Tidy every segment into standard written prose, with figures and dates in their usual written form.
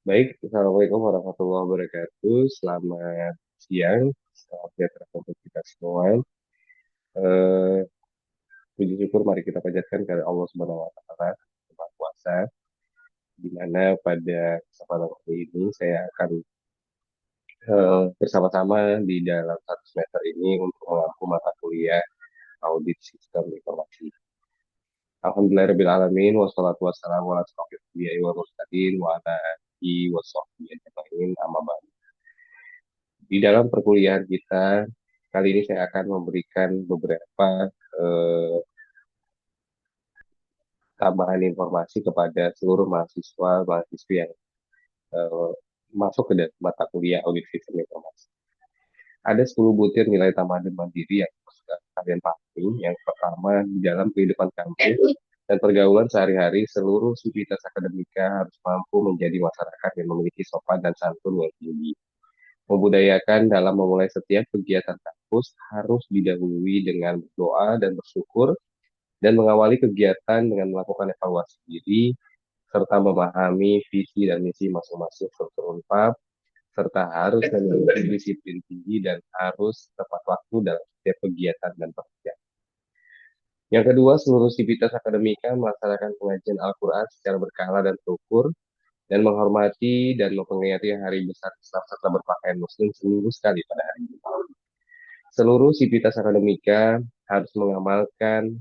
Baik, Assalamualaikum warahmatullahi wabarakatuh. Selamat siang, selamat sejahtera untuk kita semua. Eh, Puji syukur mari kita panjatkan kepada Allah Subhanahu wa Ta'ala, Yang Maha Kuasa, di mana pada kesempatan kali ini saya akan bersama-sama di dalam satu semester ini untuk mengampu mata kuliah audit sistem informasi. Alhamdulillahirabbil alamin wassalatu wassalamu ala asyrofil anbiya'i wal mursalin wa ala alihi washabbihi ajmain amma ba'du. Di dalam perkuliahan kita, kali ini saya akan memberikan beberapa eh, tambahan informasi kepada seluruh mahasiswa-mahasiswi yang eh, masuk ke dalam mata kuliah audit sistem informasi. Ada 10 butir nilai tambahan mandiri yang sudah kalian pahami. Yang pertama, di dalam kehidupan kampus dan pergaulan sehari-hari, seluruh sivitas akademika harus mampu menjadi masyarakat yang memiliki sopan dan santun yang tinggi. Membudayakan dalam memulai setiap kegiatan kampus harus didahului dengan berdoa dan bersyukur dan mengawali kegiatan dengan melakukan evaluasi diri serta memahami visi dan misi masing-masing struktur Unpad serta harus memiliki disiplin tinggi dan harus tepat waktu dalam setiap kegiatan dan pekerjaan. Yang kedua, seluruh sivitas akademika melaksanakan pengajian Al-Quran secara berkala dan terukur dan menghormati dan memperingati hari besar Islam serta berpakaian muslim seminggu sekali pada hari Jumat. Seluruh sivitas akademika harus mengamalkan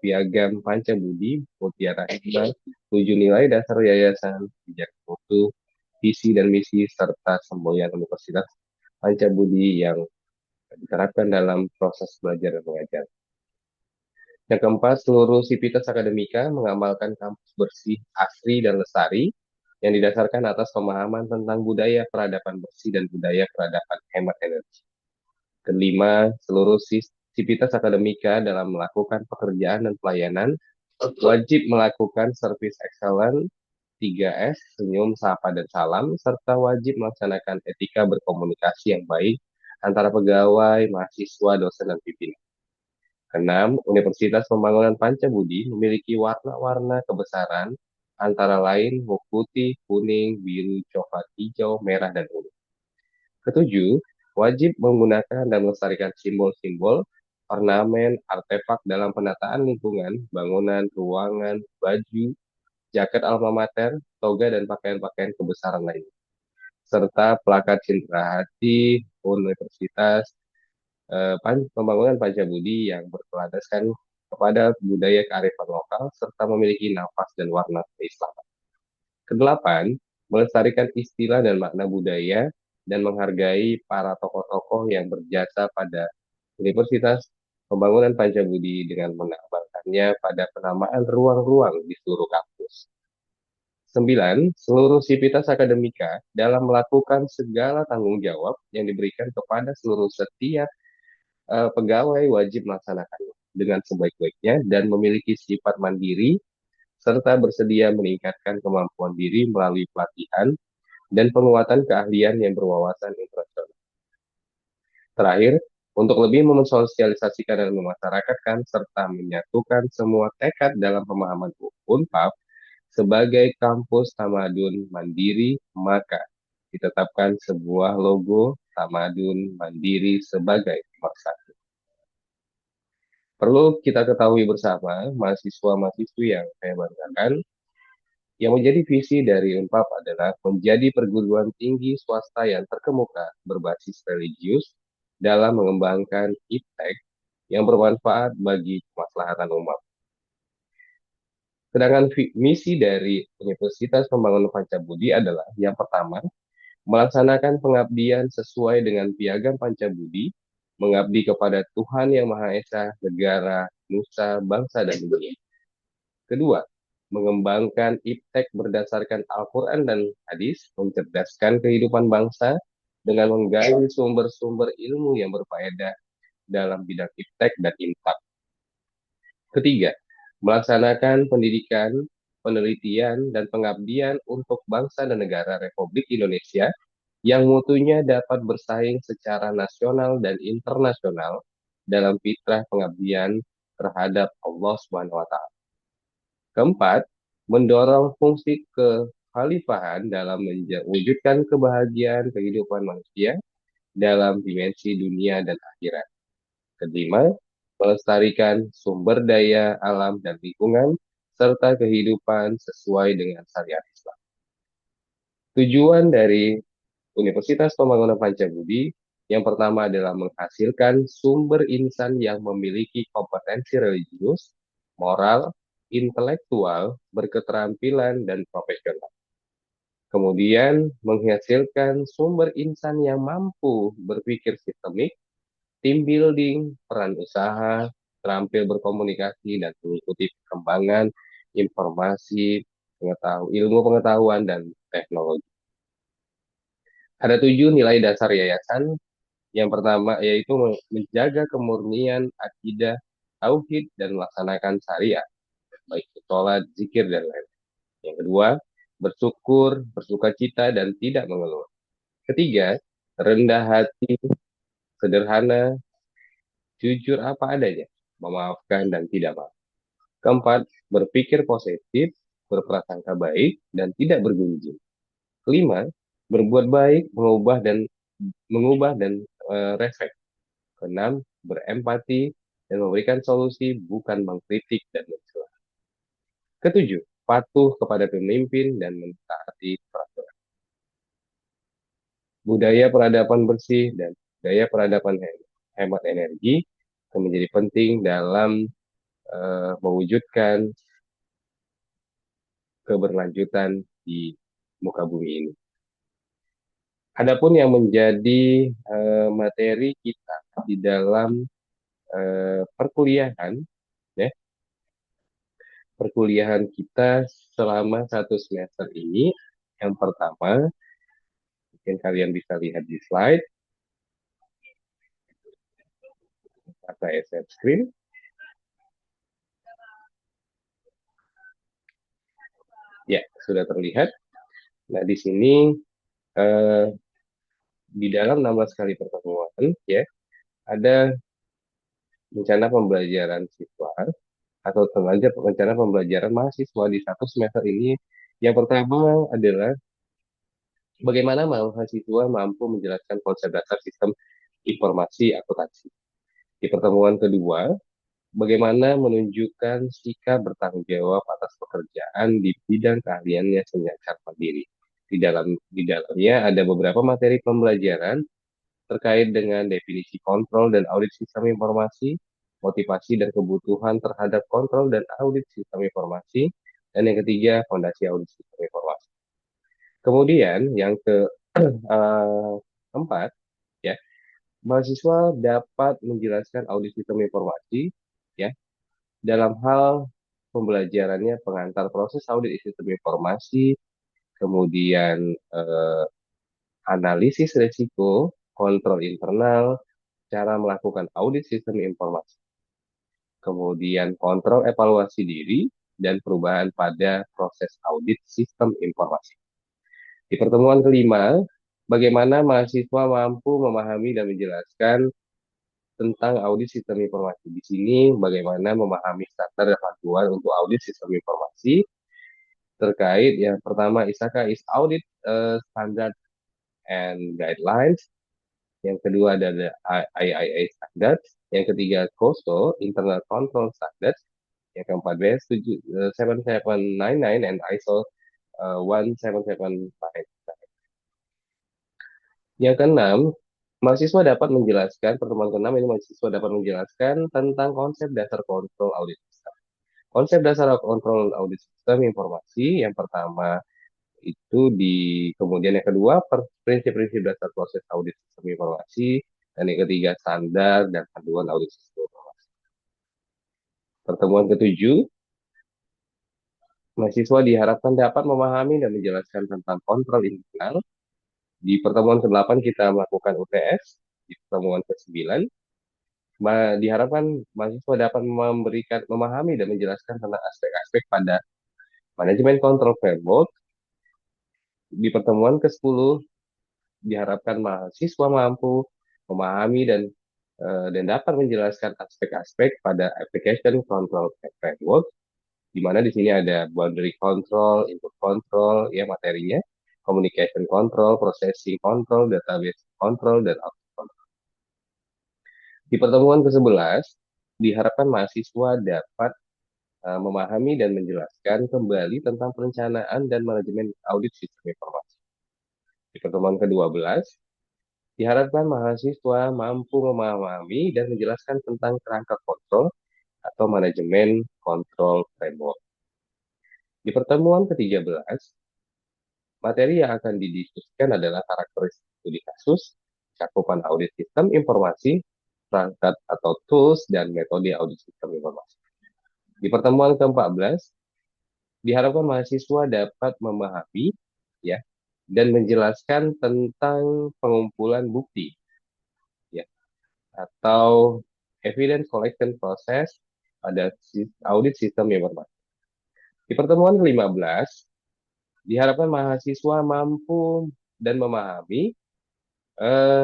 piagam Pancabudi, Mutiara Hikmah, 7 nilai dasar yayasan, bijak mutu, visi dan misi, serta semboyan Universitas Pancabudi yang diterapkan dalam proses belajar dan mengajar. Yang keempat, seluruh sivitas akademika mengamalkan kampus bersih, asri, dan lestari yang didasarkan atas pemahaman tentang budaya peradaban bersih dan budaya peradaban hemat energi. Kelima, seluruh sivitas akademika dalam melakukan pekerjaan dan pelayanan wajib melakukan service excellent, 3S, senyum, sapa, dan salam, serta wajib melaksanakan etika berkomunikasi yang baik antara pegawai, mahasiswa, dosen, dan pimpinan. Keenam, Universitas Pembangunan Pancabudi memiliki warna-warna kebesaran antara lain putih, kuning, biru, coklat, hijau, merah, dan ungu. Ketujuh, wajib menggunakan dan melestarikan simbol-simbol, ornamen, artefak dalam penataan lingkungan, bangunan, ruangan, baju, jaket alma mater, toga, dan pakaian-pakaian kebesaran lainnya. Serta plakat cindera hati Universitas Pembangunan Pancabudi yang berlandaskan kepada budaya kearifan lokal serta memiliki nafas dan warna keislaman. Kedelapan, melestarikan istilah dan makna budaya dan menghargai para tokoh-tokoh yang berjasa pada Universitas Pembangunan Pancabudi dengan menambahkannya pada penamaan ruang-ruang di seluruh kampus. 9. Seluruh sivitas akademika dalam melakukan segala tanggung jawab yang diberikan kepada seluruh setiap pegawai wajib melaksanakannya dengan sebaik-baiknya dan memiliki sifat mandiri serta bersedia meningkatkan kemampuan diri melalui pelatihan dan penguatan keahlian yang berwawasan internasional. Terakhir, untuk lebih mensosialisasikan dan memasyarakatkan serta menyatukan semua tekad dalam pemahaman Unpad sebagai kampus tamadun mandiri, maka ditetapkan sebuah logo tamadun mandiri sebagai pemersatu. Perlu kita ketahui bersama, mahasiswa-mahasiswi yang saya banggakan, yang menjadi visi dari Unpad adalah menjadi perguruan tinggi swasta yang terkemuka berbasis religius dalam mengembangkan iptek yang bermanfaat bagi kemaslahatan umat. Sedangkan misi dari Universitas Pembangunan Pancabudi adalah yang pertama, melaksanakan pengabdian sesuai dengan piagam Pancabudi, mengabdi kepada Tuhan Yang Maha Esa, negara, nusa, bangsa, dan dunia. Kedua, mengembangkan iptek berdasarkan Al-Quran dan hadis, mencerdaskan kehidupan bangsa dengan menggali sumber-sumber ilmu yang berfaedah dalam bidang iptek dan infak. Ketiga, melaksanakan pendidikan, penelitian, dan pengabdian untuk bangsa dan negara Republik Indonesia yang mutunya dapat bersaing secara nasional dan internasional dalam fitrah pengabdian terhadap Allah Subhanahu wa Ta'ala. Keempat, mendorong fungsi kekhalifahan dalam mewujudkan kebahagiaan kehidupan manusia dalam dimensi dunia dan akhirat. Kelima, melestarikan sumber daya alam dan lingkungan serta kehidupan sesuai dengan syariat Islam. Tujuan dari Universitas Pembangunan Pancabudi yang pertama adalah menghasilkan sumber insan yang memiliki kompetensi religius, moral, intelektual, berketerampilan, dan profesional. Kemudian, menghasilkan sumber insan yang mampu berpikir sistemik, team building, peran usaha, terampil berkomunikasi, dan mengikuti perkembangan informasi, ilmu pengetahuan, dan teknologi. Ada 7 nilai dasar yayasan. Yang pertama yaitu menjaga kemurnian akidah, tauhid, dan melaksanakan syariat, baik sholat, zikir, dan lain. Yang kedua, bersyukur, bersukacita, dan tidak mengeluh. Ketiga, rendah hati, sederhana, jujur apa adanya, memaafkan dan tidak maaf. Keempat, berpikir positif, berprasangka baik, dan tidak bergunjing. Kelima, berbuat baik, mengubah dan refleks. Keenam, berempati dan memberikan solusi, bukan mengkritik dan mencela. Ketujuh, patuh kepada pemimpin dan mentaati peraturan. Budaya peradaban bersih dan budaya peradaban hemat energi akan menjadi penting dalam mewujudkan keberlanjutan di muka bumi ini. Adapun yang menjadi materi kita di dalam perkuliahan, ya, perkuliahan kita selama 1 semester ini, yang pertama, mungkin kalian bisa lihat di slide, kata share screen. Ya, sudah terlihat. Nah, di sini di dalam 16 kali pertemuan, ya, ada rencana pembelajaran siswa atau rencana pembelajaran mahasiswa di 1 semester ini. Yang pertama adalah bagaimana mahasiswa mampu menjelaskan konsep dasar sistem informasi akuntansi. Di pertemuan kedua, bagaimana menunjukkan sikap bertanggung jawab atas pekerjaan di bidang keahliannya secara mandiri. Di dalamnya ada beberapa materi pembelajaran terkait dengan definisi kontrol dan audit sistem informasi, motivasi dan kebutuhan terhadap kontrol dan audit sistem informasi, dan yang ketiga, fondasi audit sistem informasi. Kemudian yang keempat, ya, mahasiswa dapat menjelaskan audit sistem informasi, ya, dalam hal pembelajarannya pengantar proses audit sistem informasi, kemudian analisis risiko, kontrol internal, cara melakukan audit sistem informasi, kemudian kontrol evaluasi diri, dan perubahan pada proses audit sistem informasi. Di pertemuan kelima, bagaimana mahasiswa mampu memahami dan menjelaskan tentang audit sistem informasi. Di sini bagaimana memahami standar dan panduan untuk audit sistem informasi terkait yang pertama ISAKA is audit standard and guidelines. Yang kedua adalah IIA standard. Yang ketiga COSO internal control standard. Yang keempat BS 7799 and ISO 1779. Yang keenam, mahasiswa dapat menjelaskan, pertemuan keenam ini mahasiswa dapat menjelaskan tentang konsep dasar kontrol audit sistem. Konsep dasar kontrol audit sistem informasi yang pertama itu kemudian yang kedua prinsip-prinsip dasar proses audit sistem informasi, dan yang ketiga standar dan panduan audit sistem informasi. Pertemuan ketujuh, mahasiswa diharapkan dapat memahami dan menjelaskan tentang kontrol internal. Di pertemuan ke-8 kita melakukan UTS. Di pertemuan ke-9 diharapkan mahasiswa dapat memahami dan menjelaskan tentang aspek-aspek pada manajemen kontrol framework. Di pertemuan ke-10 diharapkan mahasiswa mampu memahami dan dapat menjelaskan aspek-aspek pada application control framework. Di mana di sini ada boundary control, input control, ya materinya, communication control, processing control, database control, dan output control. Di pertemuan ke-11, diharapkan mahasiswa dapat memahami dan menjelaskan kembali tentang perencanaan dan manajemen audit sistem informasi. Di pertemuan ke-12, diharapkan mahasiswa mampu memahami dan menjelaskan tentang kerangka kontrol atau manajemen kontrol framework. Di pertemuan ke-13, materi yang akan didiskusikan adalah karakteristik studi kasus, cakupan audit sistem informasi, perangkat atau tools, dan metode audit sistem informasi. Di pertemuan ke-14, diharapkan mahasiswa dapat memahami ya dan menjelaskan tentang pengumpulan bukti ya atau evidence collection process pada audit sistem informasi. Di pertemuan ke-15, diharapkan mahasiswa mampu dan memahami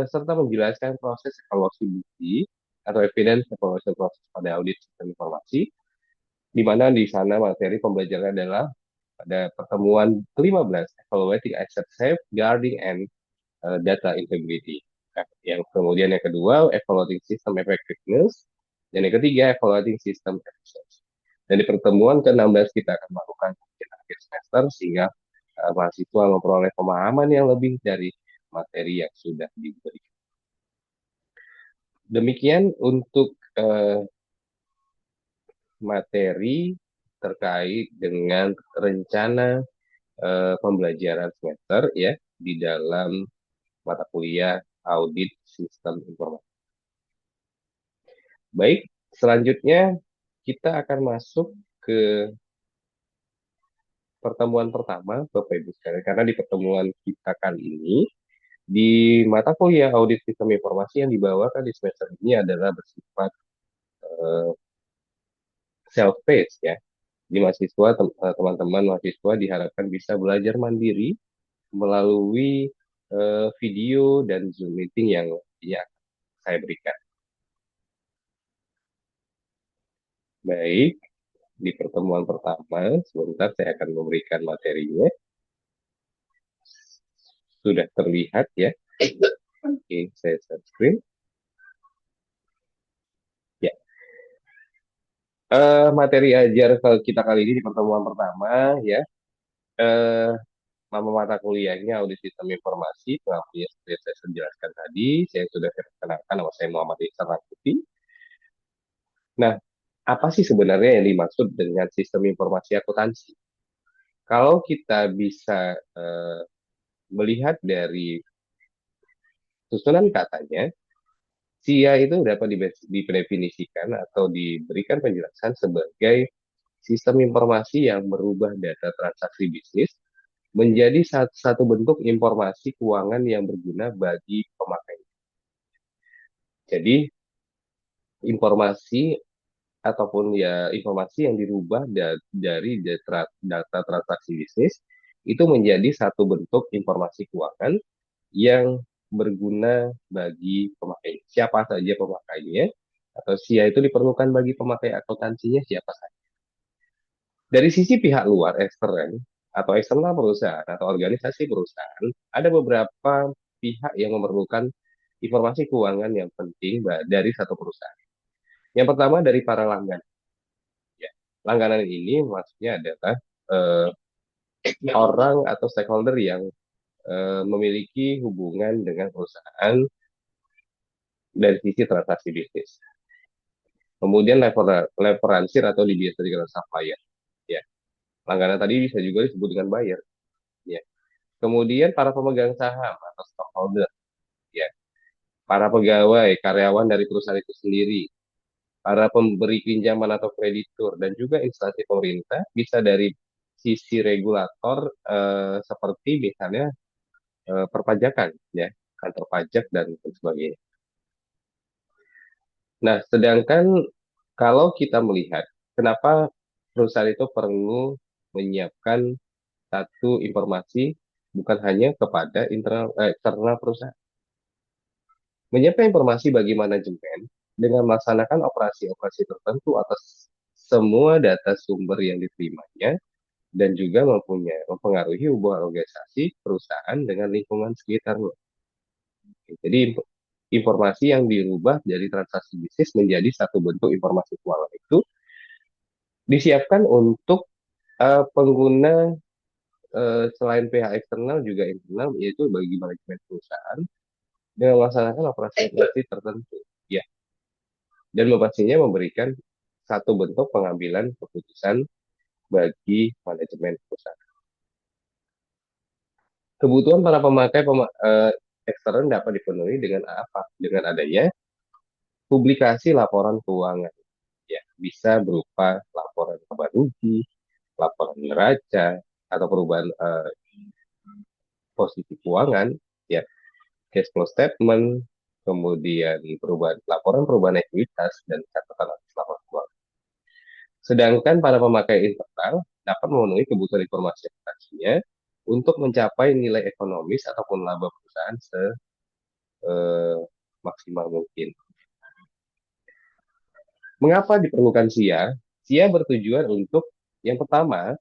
serta menjelaskan proses evaluasi bukti atau evidence evaluation process pada audit sistem informasi, di mana di sana materi pembelajaran adalah pada pertemuan ke-15, evaluating asset safeguarding and data integrity. Nah, yang kemudian yang kedua, evaluating system effectiveness, dan yang ketiga, evaluating system efficiency. Dan di pertemuan ke-16 kita akan melakukan kajian akhir semester sehingga mahasiswa memperoleh pemahaman yang lebih dari materi yang sudah diberi. Demikian untuk materi terkait dengan rencana pembelajaran semester ya di dalam mata kuliah audit sistem informasi. Baik, selanjutnya kita akan masuk ke pertemuan pertama, Bapak Ibu sekalian, karena di pertemuan kita kali ini di mata kuliah audit sistem informasi yang dibawakan di semester ini adalah bersifat self-paced ya. Di mahasiswa, teman-teman mahasiswa diharapkan bisa belajar mandiri melalui video dan Zoom meeting yang ya saya berikan. Baik, di pertemuan pertama, sebentar saya akan memberikan materinya. Sudah terlihat ya. Oke, saya share screen. Ya, materi ajar kita kali ini di pertemuan pertama ya. Eh, Nama mata kuliahnya audit sistem informasi, pengampunya seperti yang saya sudah jelaskan tadi. Saya sudah kenalkan nama saya Muhammad Ihsan Rangkuti. Nah, apa sih sebenarnya yang dimaksud dengan sistem informasi akuntansi? Kalau kita bisa melihat dari susunan katanya, SIA itu dapat didefinisikan atau diberikan penjelasan sebagai sistem informasi yang merubah data transaksi bisnis menjadi satu bentuk informasi keuangan yang berguna bagi pemakai. Jadi, informasi ataupun ya informasi yang dirubah dari data transaksi bisnis itu menjadi satu bentuk informasi keuangan yang berguna bagi pemakai. Siapa saja pemakainya, atau SIA itu diperlukan bagi pemakai akuntansinya siapa saja. Dari sisi pihak luar ekstern atau eksternal perusahaan atau organisasi perusahaan, ada beberapa pihak yang memerlukan informasi keuangan yang penting dari satu perusahaan. Yang pertama dari para langganan. Ya, langganan ini maksudnya adalah eh, orang atau stakeholder yang memiliki hubungan dengan perusahaan dari sisi transaksi bisnis. Kemudian leveransir atau biasa dikenal supplier. Ya, langganan tadi bisa juga disebut dengan buyer. Ya. Kemudian para pemegang saham atau stockholder. Ya. Para pegawai, karyawan dari perusahaan itu sendiri. Para pemberi pinjaman atau kreditur dan juga instansi pemerintah bisa dari sisi regulator seperti misalnya perpajakan, ya, kantor pajak dan sebagainya. Nah, sedangkan kalau kita melihat kenapa perusahaan itu perlu menyiapkan satu informasi bukan hanya kepada eksternal perusahaan. Menyiapkan informasi bagi manajemen dengan melaksanakan operasi-operasi tertentu atas semua data sumber yang diterimanya dan juga mempengaruhi hubungan organisasi perusahaan dengan lingkungan sekitarnya. Jadi informasi yang dirubah dari transaksi bisnis menjadi satu bentuk informasi keuangan itu disiapkan untuk pengguna selain pihak eksternal juga internal, yaitu bagi manajemen perusahaan dengan melaksanakan operasi-operasi tertentu, ya, dan pastinya memberikan satu bentuk pengambilan keputusan bagi manajemen perusahaan. Kebutuhan para eksternal dapat dipenuhi dengan apa? Dengan adanya publikasi laporan keuangan, ya, bisa berupa laporan laba rugi, laporan neraca, atau perubahan posisi keuangan, ya, cash flow statement, kemudian laporan perubahan ekuitas dan catatan atas laporan keuangan. Sedangkan para pemakai internal dapat memenuhi kebutuhan informasi akuntansinya untuk mencapai nilai ekonomis ataupun laba perusahaan maksimal mungkin. Mengapa diperlukan SIA? SIA bertujuan untuk yang pertama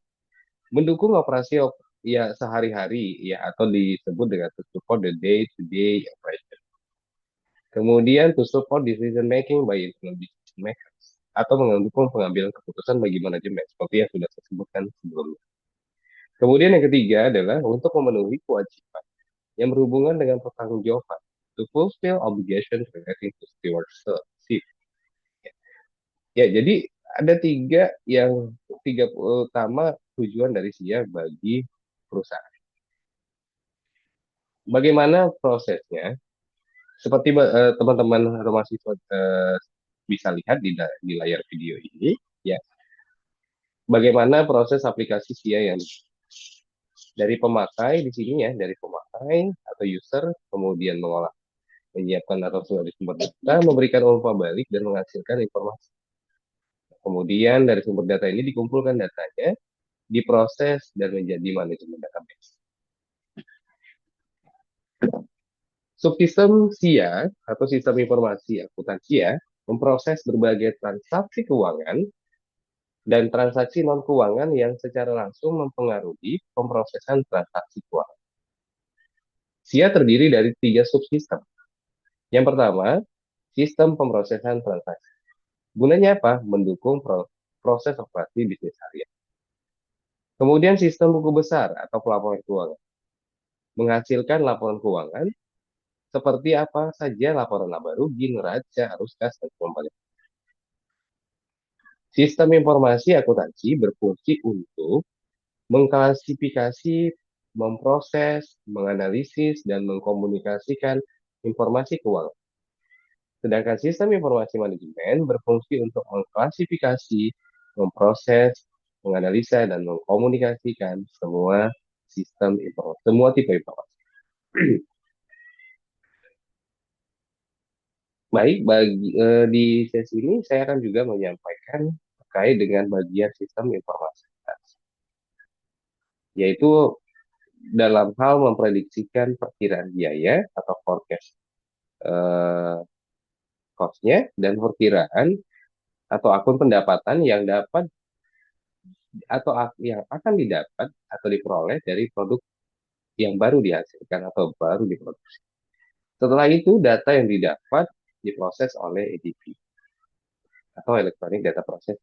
mendukung operasi ya sehari-hari, ya, atau disebut dengan to support the day-to-day operation. Kemudian to support decision making by internal decision makers atau mendukung pengambilan keputusan bagi manajemen seperti yang sudah saya sebutkan sebelumnya. Kemudian yang ketiga adalah untuk memenuhi kewajiban yang berhubungan dengan pertanggungjawaban to fulfill obligations relating to stewardship. Ya, jadi ada tiga utama tujuan dari SIA bagi perusahaan. Bagaimana prosesnya? Seperti teman-teman mahasiswa bisa lihat di layar video ini, ya, bagaimana proses aplikasi SIA yang dari pemakai di sini, ya, dari pemakai atau user, kemudian menyiapkan atau dari sumber data, memberikan umpan balik dan menghasilkan informasi. Kemudian dari sumber data ini dikumpulkan datanya, diproses dan menjadi manajemen database. Subsistem SIA atau sistem informasi akuntansi memproses berbagai transaksi keuangan dan transaksi non-keuangan yang secara langsung mempengaruhi pemrosesan transaksi keuangan. SIA terdiri dari 3 subsistem. Yang pertama, sistem pemrosesan transaksi. Gunanya apa? Mendukung proses operasi bisnis harian. Kemudian sistem buku besar atau pelaporan keuangan. Menghasilkan laporan keuangan seperti apa saja laporan laba rugi, neraca, arus kas, dan pembalikan. Sistem informasi akuntansi berfungsi untuk mengklasifikasi, memproses, menganalisis, dan mengkomunikasikan informasi keuangan. Sedangkan sistem informasi manajemen berfungsi untuk mengklasifikasi, memproses, menganalisa, dan mengkomunikasikan semua tipe informasi. Baik, di sesi ini saya akan juga menyampaikan terkait dengan bagian sistem informasi, yaitu dalam hal memprediksikan perkiraan biaya atau forecast cost-nya dan perkiraan atau akun pendapatan yang dapat atau yang akan didapat atau diperoleh dari produk yang baru dihasilkan atau baru diproduksi. Setelah itu, data yang didapat diproses oleh EDP atau Electronic Data Process.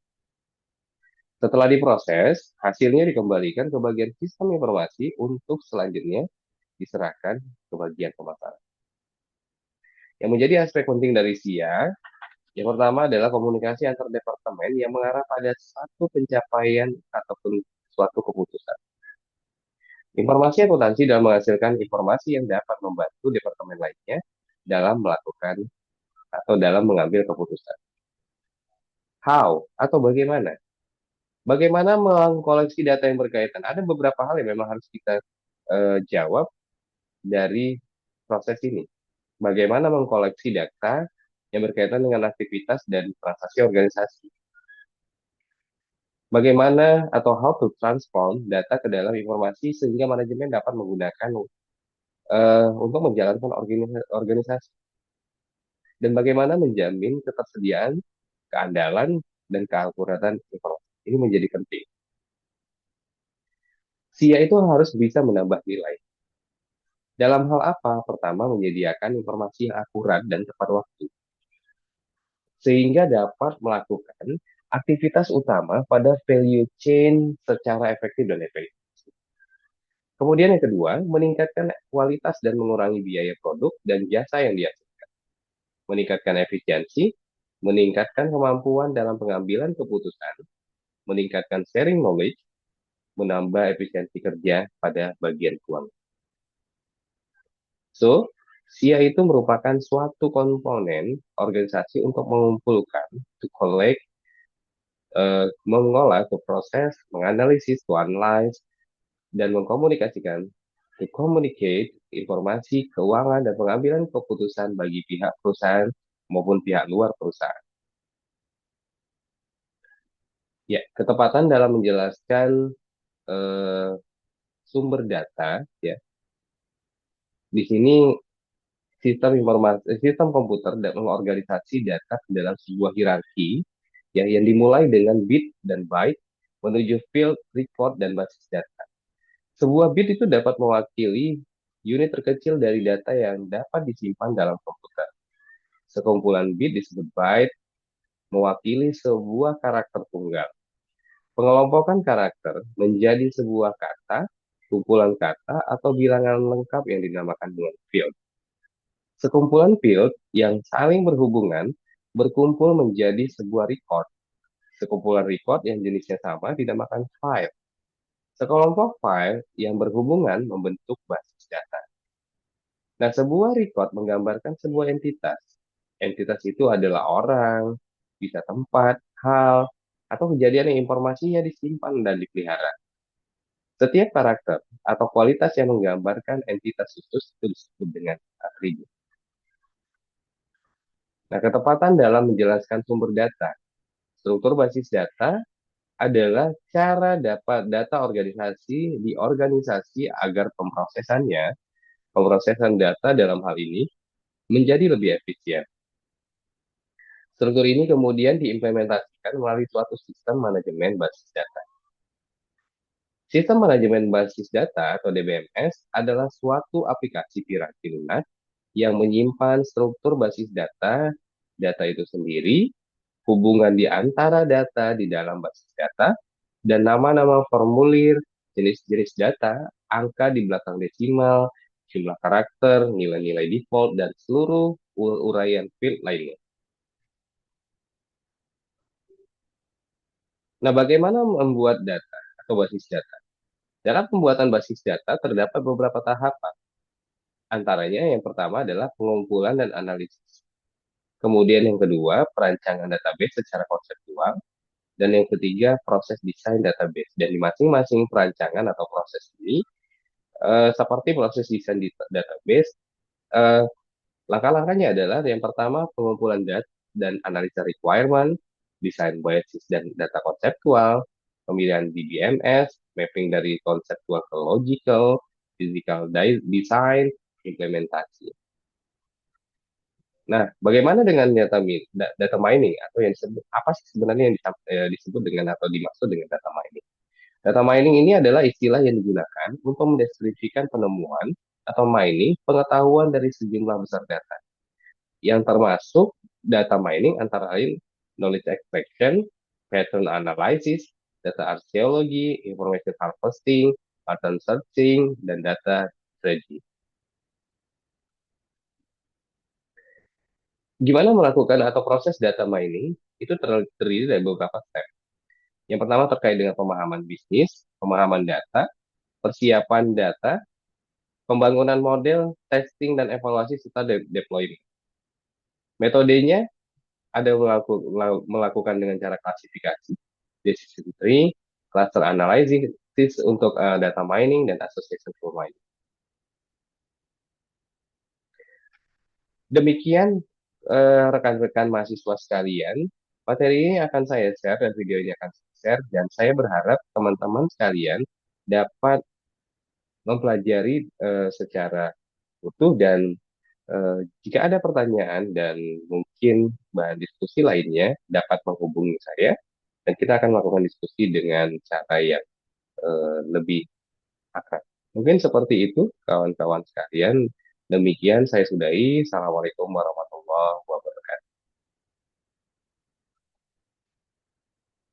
Setelah diproses, hasilnya dikembalikan ke bagian sistem informasi untuk selanjutnya diserahkan ke bagian pemasaran. Yang menjadi aspek penting dari SIA, yang pertama adalah komunikasi antar departemen yang mengarah pada satu pencapaian ataupun suatu keputusan. Informasi akuntansi dalam menghasilkan informasi yang dapat membantu departemen lainnya dalam melakukan atau dalam mengambil keputusan. How atau bagaimana? Bagaimana mengkoleksi data yang berkaitan? Ada beberapa hal yang memang harus kita jawab dari proses ini. Bagaimana mengkoleksi data yang berkaitan dengan aktivitas dan transaksi organisasi? Bagaimana atau how to transform data ke dalam informasi sehingga manajemen dapat menggunakan untuk menjalankan organisasi? Dan bagaimana menjamin ketersediaan, keandalan, dan keakuratan informasi. Ini menjadi penting. SIA itu harus bisa menambah nilai. Dalam hal apa? Pertama, menyediakan informasi yang akurat dan tepat waktu, sehingga dapat melakukan aktivitas utama pada value chain secara efektif dan efektif. Kemudian yang kedua, meningkatkan kualitas dan mengurangi biaya produk dan jasa yang dihasilkan. Meningkatkan efisiensi, meningkatkan kemampuan dalam pengambilan keputusan, meningkatkan sharing knowledge, menambah efisiensi kerja pada bagian keuangan. So, SIA itu merupakan suatu komponen organisasi untuk mengumpulkan, to collect, mengolah, to proses, menganalisis, to analyze, dan mengkomunikasikan, to communicate, informasi, keuangan, dan pengambilan keputusan bagi pihak perusahaan maupun pihak luar perusahaan. Ya, ketepatan dalam menjelaskan eh, sumber data, ya. Di sini sistem komputer dan mengorganisasi data ke dalam sebuah hierarki ya, yang dimulai dengan bit dan byte menuju field, record, dan basis data. Sebuah bit itu dapat mewakili unit terkecil dari data yang dapat disimpan dalam komputer. Sekumpulan bit disebut byte, mewakili sebuah karakter tunggal. Pengelompokan karakter menjadi sebuah kata, kumpulan kata, atau bilangan lengkap yang dinamakan dengan field. Sekumpulan field yang saling berhubungan berkumpul menjadi sebuah record. Sekumpulan record yang jenisnya sama dinamakan file. Sekelompok file yang berhubungan membentuk basis data. Nah, sebuah record menggambarkan sebuah entitas. Entitas itu adalah orang, bisa tempat, hal, atau kejadian yang informasinya disimpan dan dipelihara. Setiap karakter atau kualitas yang menggambarkan entitas khusus itu disebut dengan atribut. Nah, ketepatan dalam menjelaskan sumber data. Struktur basis data adalah cara dapat data organisasi di organisasi agar pemrosesan data dalam hal ini menjadi lebih efisien. Struktur ini kemudian diimplementasikan melalui suatu sistem manajemen basis data. Sistem manajemen basis data atau DBMS adalah suatu aplikasi piranti lunak yang menyimpan struktur basis data, data itu sendiri, hubungan di antara data di dalam basis data, dan nama-nama formulir, jenis-jenis data, angka di belakang desimal, jumlah karakter, nilai-nilai default, dan seluruh uraian field lainnya. Nah, bagaimana membuat data atau basis data? Dalam pembuatan basis data terdapat beberapa tahapan. Antaranya yang pertama adalah pengumpulan dan analisis. Kemudian yang kedua, perancangan database secara konseptual. Dan yang ketiga, proses desain database. Dan di masing-masing perancangan atau proses ini, seperti proses desain database, eh, langkah-langkahnya adalah yang pertama, pengumpulan data dan analisa requirement, desain basis dan data konseptual, pemilihan DBMS, mapping dari konseptual ke logical, physical design, implementasi. Nah, bagaimana dengan data mining atau yang disebut apa sih sebenarnya yang disebut dengan atau dimaksud dengan data mining? Data mining ini adalah istilah yang digunakan untuk mendeskripsikan penemuan atau mining pengetahuan dari sejumlah besar data, yang termasuk data mining antara lain knowledge extraction, pattern analysis, data archaeology, information harvesting, pattern searching, dan data strategy. Gimana melakukan atau proses data mining? Itu terdiri dari beberapa step. Yang pertama terkait dengan pemahaman bisnis, pemahaman data, persiapan data, pembangunan model, testing dan evaluasi serta deployment. Metodenya ada melakukan dengan cara klasifikasi, decision tree, cluster analysis untuk data mining, dan association for mining. Demikian rekan-rekan mahasiswa sekalian, materi ini akan saya share dan video ini akan saya share, dan saya berharap teman-teman sekalian dapat mempelajari secara utuh dan Jika ada pertanyaan dan mungkin bahan diskusi lainnya, dapat menghubungi saya dan kita akan melakukan diskusi dengan cara yang lebih akrab. Mungkin seperti itu, kawan-kawan sekalian. Demikian saya sudahi. Assalamualaikum warahmatullahi